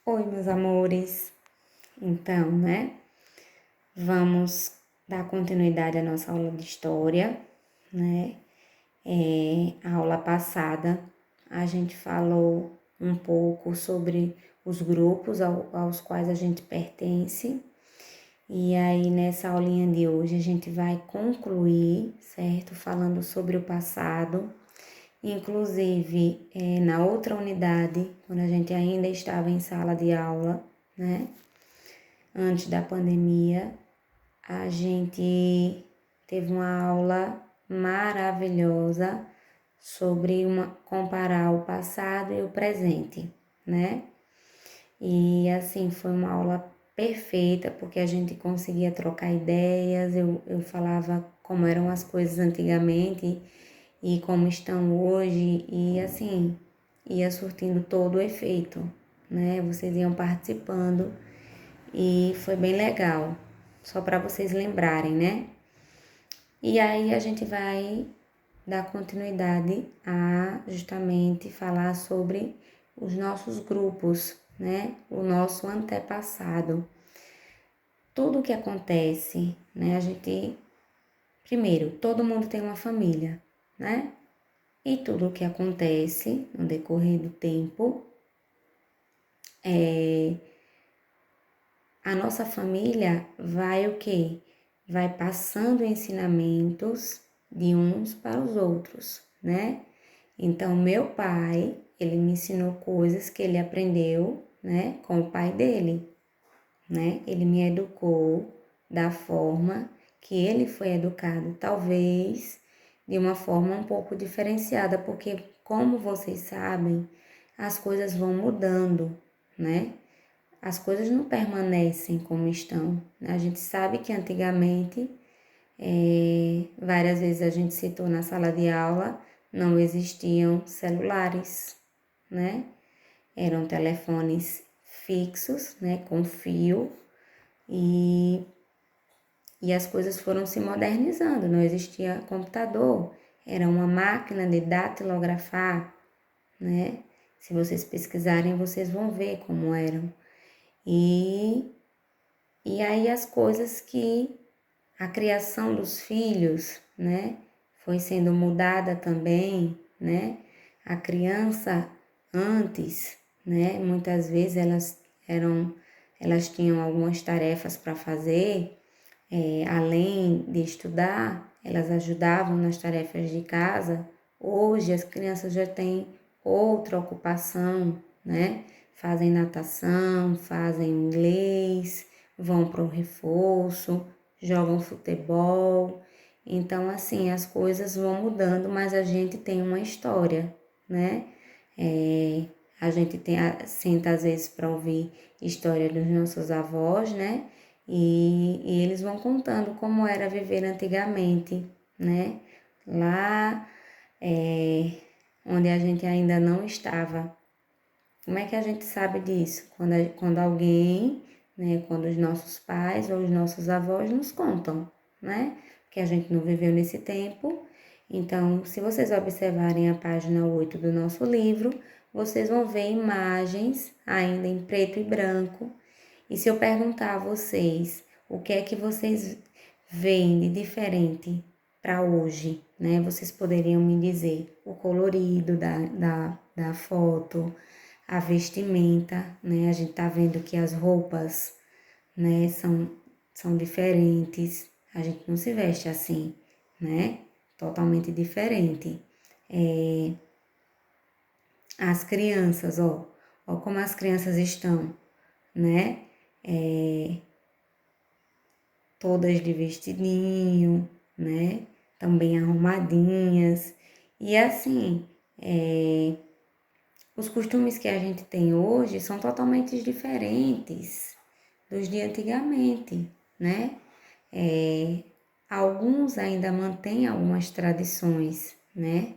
Oi, meus amores. Então, né? Vamos dar continuidade à nossa aula de história, né? A aula passada a gente falou um pouco sobre os grupos aos quais a gente pertence. E aí, nessa aulinha de hoje, a gente vai concluir, certo? Falando sobre o passado. Inclusive, na outra unidade, quando a gente ainda estava em sala de aula, né? Antes da pandemia, a gente teve uma aula maravilhosa sobre comparar o passado e o presente, né? E assim, foi uma aula perfeita, porque a gente conseguia trocar ideias, eu falava como eram as coisas antigamente e como estão hoje, e assim, ia surtindo todo o efeito, né? Vocês iam participando e foi bem legal, só para vocês lembrarem, né? E aí a gente vai dar continuidade a justamente falar sobre os nossos grupos, né? O nosso antepassado. Tudo o que acontece, né? Primeiro, todo mundo tem uma família, né? E tudo o que acontece no decorrer do tempo, a nossa família vai o quê? Vai passando ensinamentos de uns para os outros, né? Então, meu pai, ele me ensinou coisas que ele aprendeu, né, com o pai dele, né? Ele me educou da forma que ele foi educado, talvez de uma forma um pouco diferenciada, porque, como vocês sabem, as coisas vão mudando, né? As coisas não permanecem como estão, né? A gente sabe que antigamente, várias vezes a gente citou na sala de aula, não existiam celulares, né? Eram telefones fixos, né, com fio, e, e as coisas foram se modernizando, não existia computador, era uma máquina de datilografar, né? Se vocês pesquisarem, vocês vão ver como eram. E aí as coisas que a criação dos filhos, né, foi sendo mudada também, né? A criança antes, né, muitas vezes elas tinham algumas tarefas para fazer, além de estudar, elas ajudavam nas tarefas de casa. Hoje as crianças já têm outra ocupação, né? Fazem natação, fazem inglês, vão para o reforço, jogam futebol. Então, assim, as coisas vão mudando, mas a gente tem uma história, né? A gente senta às vezes para ouvir história dos nossos avós, né? E eles vão contando como era viver antigamente, né? Lá onde a gente ainda não estava. Como é que a gente sabe disso? Quando alguém, né? Quando os nossos pais ou os nossos avós nos contam, né? Que a gente não viveu nesse tempo. Então, se vocês observarem a página 8 do nosso livro, vocês vão ver imagens ainda em preto e branco. E se eu perguntar a vocês o que é que vocês veem de diferente para hoje, né? Vocês poderiam me dizer o colorido da foto, a vestimenta, né? A gente tá vendo que as roupas, né, são diferentes. A gente não se veste assim, né? Totalmente diferente. As crianças, ó como as crianças estão, né? Todas de vestidinho, né? Também arrumadinhas. E assim, os costumes que a gente tem hoje são totalmente diferentes dos de antigamente, né? Alguns ainda mantêm algumas tradições, né?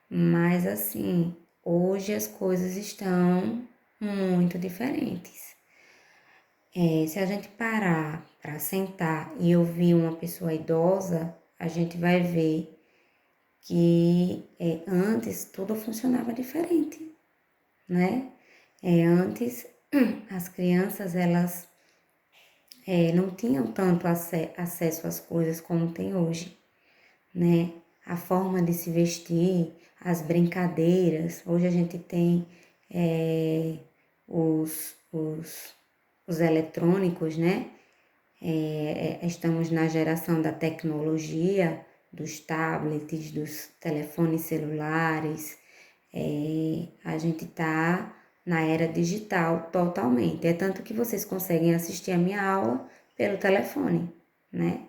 Mas assim, hoje as coisas estão muito diferentes. Se a gente parar para sentar e ouvir uma pessoa idosa, a gente vai ver que antes tudo funcionava diferente, né? Antes as crianças, elas não tinham tanto acesso às coisas como tem hoje, né? A forma de se vestir, as brincadeiras. Hoje a gente tem os, os, os eletrônicos, né? Estamos na geração da tecnologia, dos tablets, dos telefones celulares. A gente está na era digital totalmente. É tanto que vocês conseguem assistir a minha aula pelo telefone, né?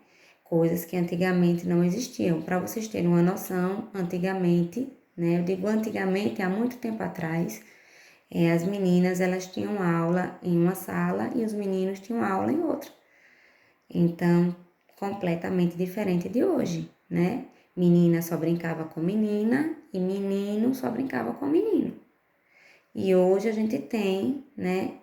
Coisas que antigamente não existiam. Para vocês terem uma noção, antigamente, né? Eu digo antigamente, há muito tempo atrás, as meninas elas tinham aula em uma sala e os meninos tinham aula em outra. Então, completamente diferente de hoje, né? Menina só brincava com menina e menino só brincava com menino. E hoje a gente tem, né,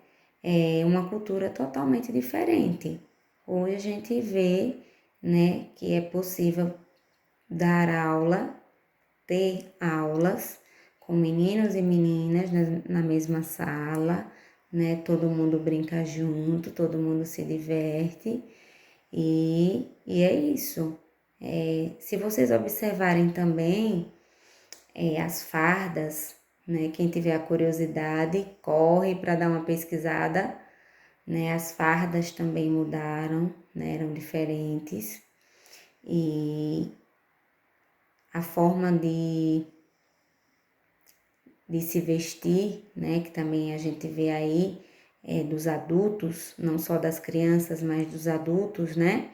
uma cultura totalmente diferente. Hoje a gente vê, né, que é possível dar aula, ter aulas com meninos e meninas na mesma sala, né? Todo mundo brinca junto, todo mundo se diverte. E é isso. Se vocês observarem também as fardas, né? Quem tiver a curiosidade, corre para dar uma pesquisada, né? As fardas também mudaram, né? Eram diferentes. E a forma de se vestir, né? Que também a gente vê aí dos adultos, não só das crianças, mas dos adultos, né?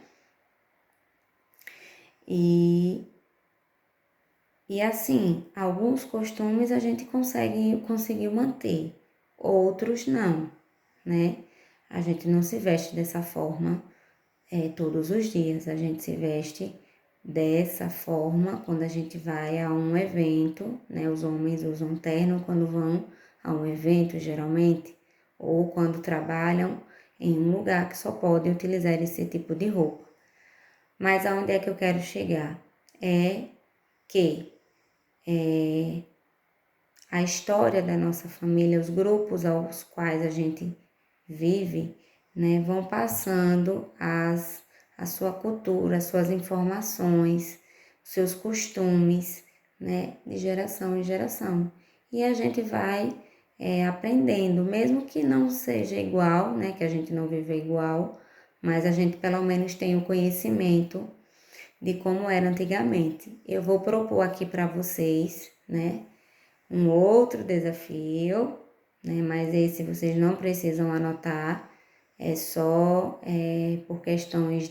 E assim, alguns costumes a gente conseguiu manter, outros não, né? A gente não se veste dessa forma todos os dias, a gente se veste dessa forma quando a gente vai a um evento, né? Os homens usam terno quando vão a um evento, geralmente, ou quando trabalham em um lugar que só podem utilizar esse tipo de roupa. Mas aonde é que eu quero chegar? É que a história da nossa família, os grupos aos quais a gente vive, né, vão passando a sua cultura, as suas informações, seus costumes, né, de geração em geração. E a gente vai aprendendo, mesmo que não seja igual, né, que a gente não vive igual, mas a gente pelo menos tem o conhecimento de como era antigamente. Eu vou propor aqui para vocês, né, um outro desafio, né? Mas esse vocês não precisam anotar, é só por questões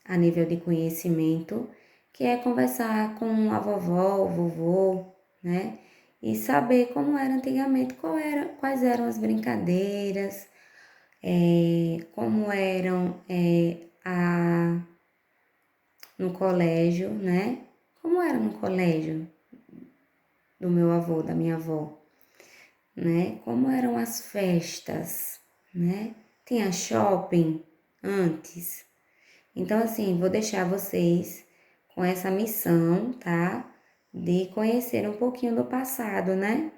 a nível de conhecimento, que é conversar com a vovó, o vovô, né? E saber como era antigamente, quais eram as brincadeiras, como eram no colégio, né? Como era no colégio do meu avô, da minha avó, né? Como eram as festas, né? Tinha shopping antes. Então, assim, vou deixar vocês com essa missão, tá? De conhecer um pouquinho do passado, né?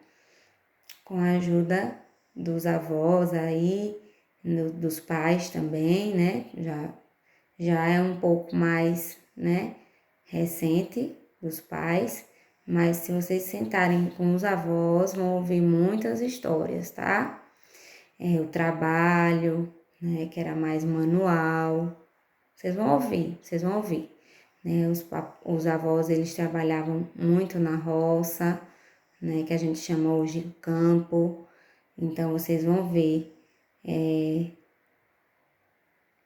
Com a ajuda dos avós aí, dos pais também, né? Já é um pouco mais, né? Recente dos pais. Mas se vocês sentarem com os avós, vão ouvir muitas histórias, tá? O trabalho, né, que era mais manual. Vocês vão ouvir. Né? Os avós, eles trabalhavam muito na roça, né, que a gente chama hoje de campo. Então, vocês vão ver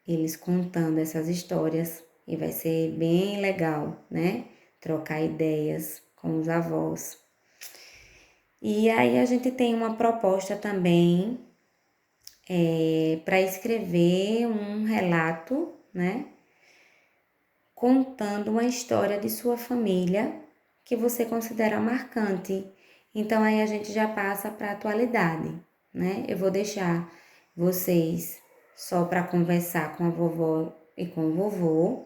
eles contando essas histórias e vai ser bem legal, né? Trocar ideias com os avós. E aí a gente tem uma proposta também para escrever um relato, né? Contando uma história de sua família que você considera marcante. Então aí a gente já passa para a atualidade, né? Eu vou deixar vocês só para conversar com a vovó e com o vovô,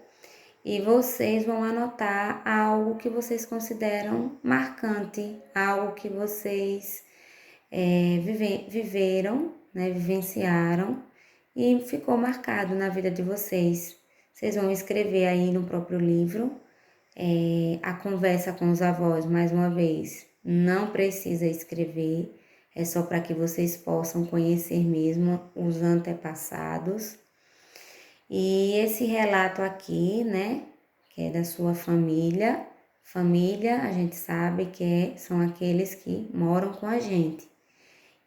e vocês vão anotar algo que vocês consideram marcante, algo que vocês viveram, né, vivenciaram e ficou marcado na vida de vocês. Vocês vão escrever aí no próprio livro a conversa com os avós, mais uma vez. Não precisa escrever, é só para que vocês possam conhecer mesmo os antepassados. E esse relato aqui, né, que é da sua família. Família, a gente sabe que são aqueles que moram com a gente.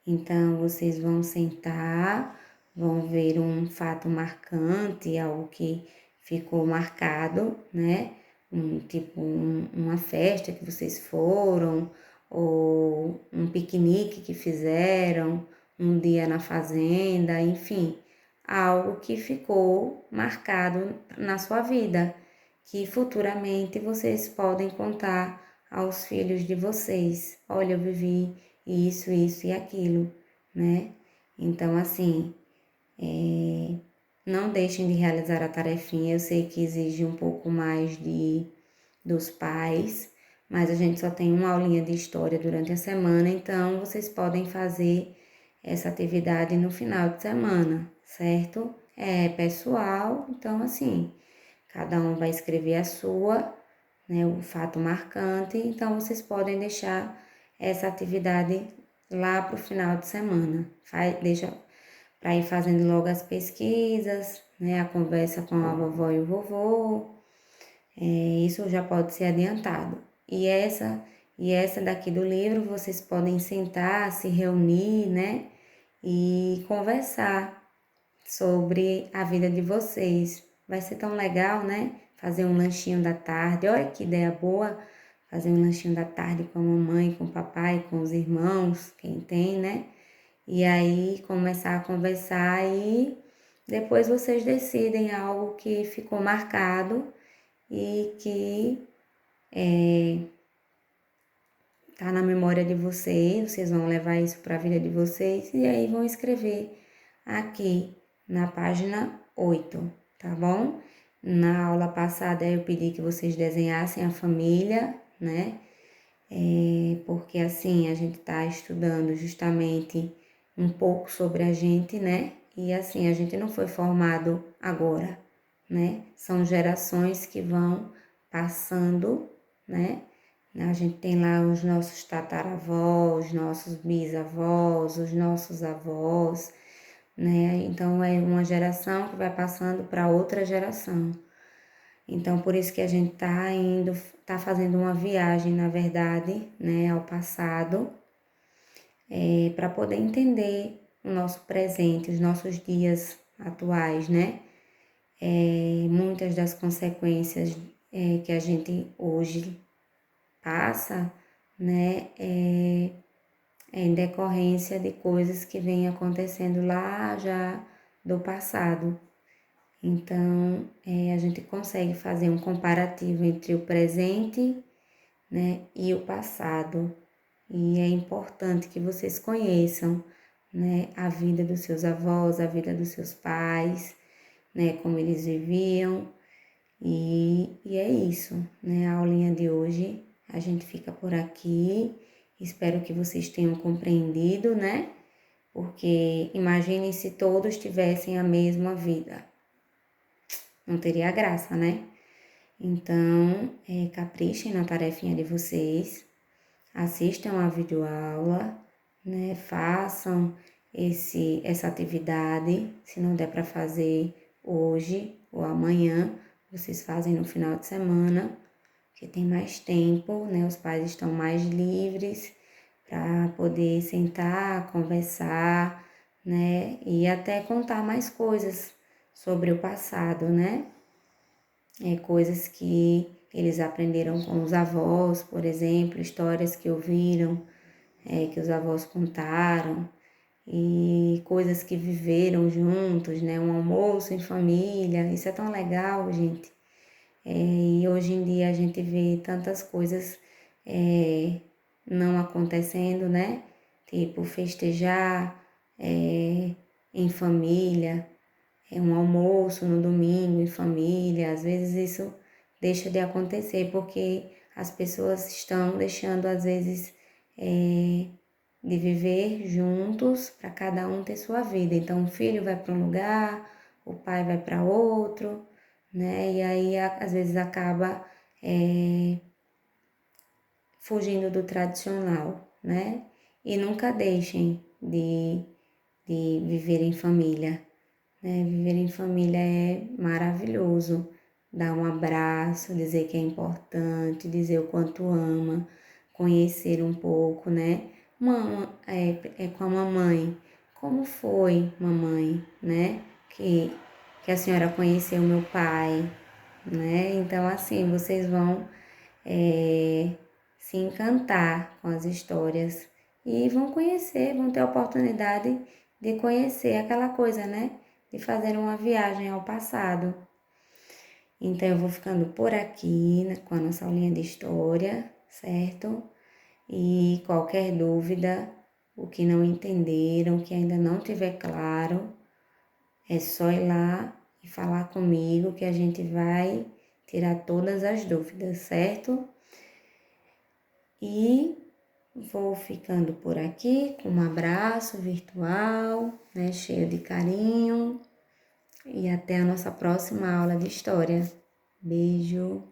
Então, vocês vão sentar, vão ver um fato marcante, algo que ficou marcado, né? Uma festa que vocês foram, ou um piquenique que fizeram, um dia na fazenda, enfim, algo que ficou marcado na sua vida, que futuramente vocês podem contar aos filhos de vocês. Olha, eu vivi isso e aquilo, né? Então, assim, não deixem de realizar a tarefinha. Eu sei que exige um pouco mais dos pais, mas a gente só tem uma aulinha de história durante a semana, então vocês podem fazer essa atividade no final de semana, certo? É pessoal, então assim, cada um vai escrever a sua, né, o fato marcante, então vocês podem deixar essa atividade lá para o final de semana. Deixa para ir fazendo logo as pesquisas, né, a conversa com a vovó e o vovô, isso já pode ser adiantado. E essa daqui do livro, vocês podem sentar, se reunir, né, e conversar sobre a vida de vocês. Vai ser tão legal, né? Fazer um lanchinho da tarde. Olha que ideia boa! Fazer um lanchinho da tarde com a mamãe, com o papai, com os irmãos, quem tem, né? E aí começar a conversar e depois vocês decidem algo que ficou marcado e que tá na memória de vocês vão levar isso para a vida de vocês e aí vão escrever aqui na página 8, tá bom? Na aula passada eu pedi que vocês desenhassem a família, né? Porque assim a gente tá estudando justamente um pouco sobre a gente, né? E assim, a gente não foi formado agora, né? São gerações que vão passando, né? A gente tem lá os nossos tataravós, os nossos bisavós, os nossos avós, né? Então é uma geração que vai passando para outra geração. Então por isso que a gente tá fazendo uma viagem, na verdade, né, ao passado, para poder entender o nosso presente, os nossos dias atuais, né? Muitas das consequências que a gente hoje passa, né, em decorrência de coisas que vêm acontecendo lá já do passado. Então, a gente consegue fazer um comparativo entre o presente, né, e o passado. E é importante que vocês conheçam, né, a vida dos seus avós, a vida dos seus pais, né, como eles viviam. E é isso, né, a aulinha de hoje. A gente fica por aqui. Espero que vocês tenham compreendido, né? Porque imaginem se todos tivessem a mesma vida. Não teria graça, né? Então, caprichem na tarefinha de vocês, assistam a videoaula, né? Façam essa atividade, se não der para fazer hoje ou amanhã, vocês fazem no final de semana, que tem mais tempo, né? Os pais estão mais livres para poder sentar, conversar, né? E até contar mais coisas sobre o passado, né? Coisas que eles aprenderam com os avós, por exemplo, histórias que ouviram, que os avós contaram, e coisas que viveram juntos, né? Um almoço em família, isso é tão legal, gente. E hoje em dia a gente vê tantas coisas não acontecendo, né? Tipo, festejar em família, um almoço no domingo em família, às vezes isso deixa de acontecer porque as pessoas estão deixando, às vezes, de viver juntos para cada um ter sua vida. Então, o filho vai para um lugar, o pai vai para outro, né? E aí, às vezes, acaba fugindo do tradicional, né? E nunca deixem de viver em família, né? Viver em família é maravilhoso. Dar um abraço, dizer que é importante, dizer o quanto ama, conhecer um pouco, né? É com a mamãe. Como foi, mamãe, né? Que a senhora conheceu meu pai, né? Então, assim, vocês vão se encantar com as histórias e vão conhecer, vão ter a oportunidade de conhecer aquela coisa, né? De fazer uma viagem ao passado. Então, eu vou ficando por aqui com a nossa aulinha de história, certo? E qualquer dúvida, o que não entenderam, o que ainda não tiver claro, é só ir lá e falar comigo que a gente vai tirar todas as dúvidas, certo? E vou ficando por aqui com um abraço virtual, né, cheio de carinho. E até a nossa próxima aula de história. Beijo!